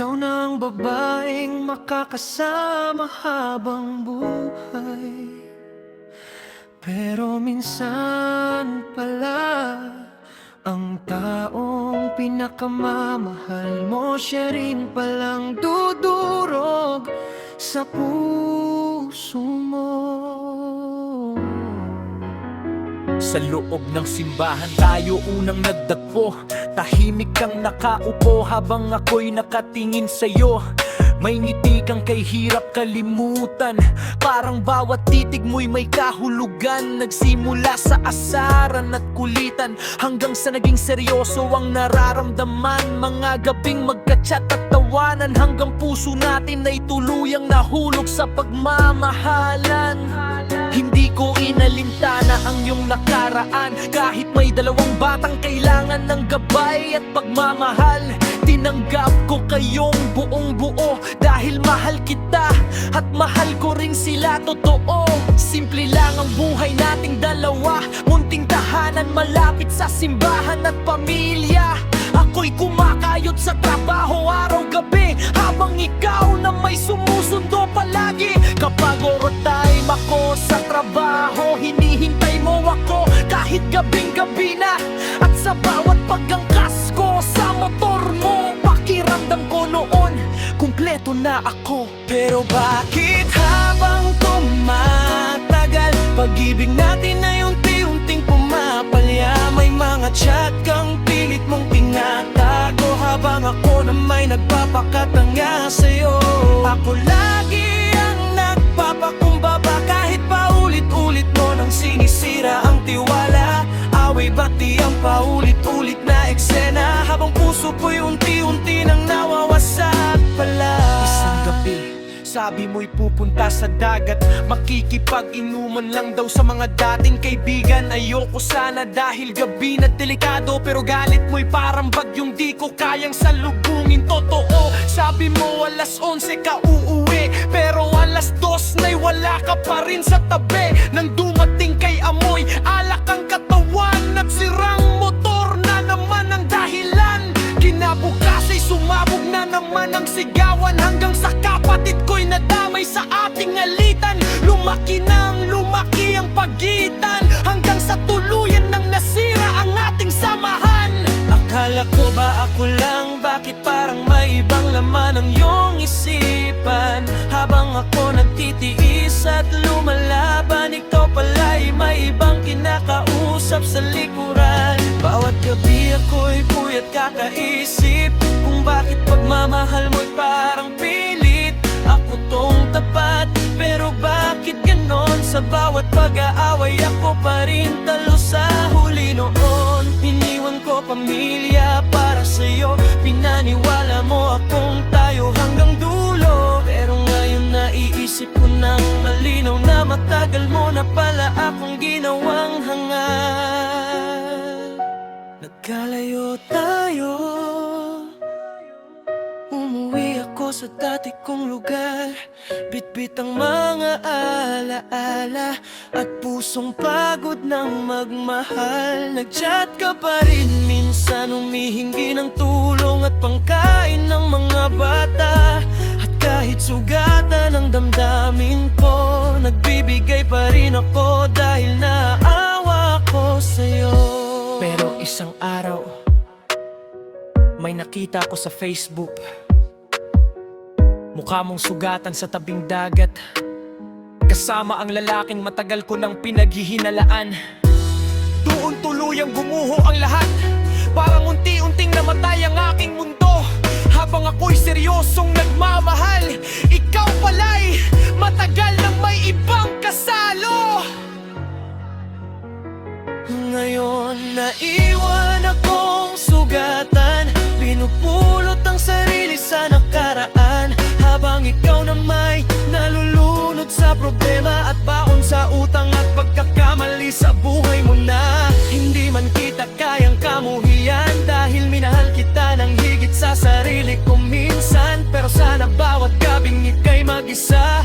Ikaw na ang babaeng makakasama habang buhay. Pero minsan pala ang taong pinakamamahal mo, siya rin palang dudurog sa puso mo. Sa loob ng simbahan tayo unang nagdagpo. Tahimik kang nakaupo habang ako'y nakatingin sa'yo. May ngiti kang kay hirap kalimutan. Parang bawat titig mo'y may kahulugan. Nagsimula sa asaran at kulitan hanggang sa naging seryoso ang nararamdaman. Mga gabing magka-chat at tawanan hanggang puso natin ay tuluyang nahulog sa pagmamahalan. Hindi ko inalintana ang iyong nakaraan. Kahit may dalawang batang kailangan ng gabay at pagmamahal, tinanggap ko kayong buong buo. Dahil mahal kita at mahal ko rin sila, totoo. Simple lang ang buhay nating dalawa. Munting tahanan malapit sa simbahan at pamilya. Ako'y kumakayod sa trabaho araw-gabi, habang ikaw na may sumusundo palagi. Kapag overtime ako sa trabaho, hinihintay mo ako kahit gabing-gabi na. At sa bawat pagangkas ko sa motor mo, pakiramdam ko noon kumpleto na ako. Pero bakit habang tumatagal, pag-ibig natin ay unti-unting pumapalya? May mga chat kang pilit mong tinatago, habang ako na may nagpapakatanga sa'yo. Ako lagi ang nagpapakumbaba, kahit paulit-ulit mo nang sinisira ang tiwala. Away bati ang paulit-ulit na eksena, habang puso ko'y unti-unti nang nawawasak pala. Isang gabi, sabi mo'y pupunta sa dagat, makikipag-inuman lang daw sa mga dating kaibigan. Ayoko sana dahil gabi na delikado, pero galit mo'y parang bagyong di ko kayang salubungin. Totoo, sabi mo alas 11 ka uuwi, pero alas 2 na'y wala ka pa rin sa tabi. Nang dumating kay amoy alak ang katawan at sirang motor na naman ang dahilan. Kinabukas ay sumabog na naman ang sigawan, hanggang sa kapatid ko'y nadamay sa ating alitan. Lumaki nang lumaki ang pagitan, hanggang sa tuluyan nang nasira ang ating samahan. Akala ko ba ako lang? Bakit parang may ibang laman ang iyong isipan? Habang ako nagtitiis at lumalaban, ikaw pala'y may ibang kinakausap sa likuran. Bawat gabi ako'y puyat kakaisip kung bakit pagmamahal mo'y parang pilit. Ako tong tapat, pero bakit ganon? Sa bawat pag-aaway ako pa rin talo sa huli noon. Iniwan ko pamilya para sa'yo, pinaniwala mo akong tayo hanggang dulo. Pero ngayon naiisip ko nang malinaw na matagal mo na pala akong ginawang hangal. Nagkalayo tayo, umuwi ako sa dati kong lugar. Bitbit ang mga alaala at pusong pagod ng magmahal. Nagchat ka pa rin minsan, humihingi ng tulong at pangkain ng mga bata. At kahit sugatan ang damdamin ko, nagbibigay pa rin ako dahil naawa ko sa'yo. Pero isang araw, may nakita ko sa Facebook, mukha mong sugatan sa tabing dagat, kasama ang lalaking matagal ko nang pinaghihinalaan. Doon tuluyang gumuho ang lahat, parang unti-unting namatay ang aking mundo. Habang ako'y seryosong nagmamahal, ikaw pala'y matagal nang may ibang kasalo. Ngayon naiwan akong sugatan, pinupulot ang sarili sa nakaraan. Habang ikaw na may nalulunod sa problema at baon sa utang at pagkakamali sa buhay mo na. Hindi man kita kayang kamuhian, dahil minahal kita ng higit sa sarili ko minsan. Pero sana bawat gabing ika'y mag-isa,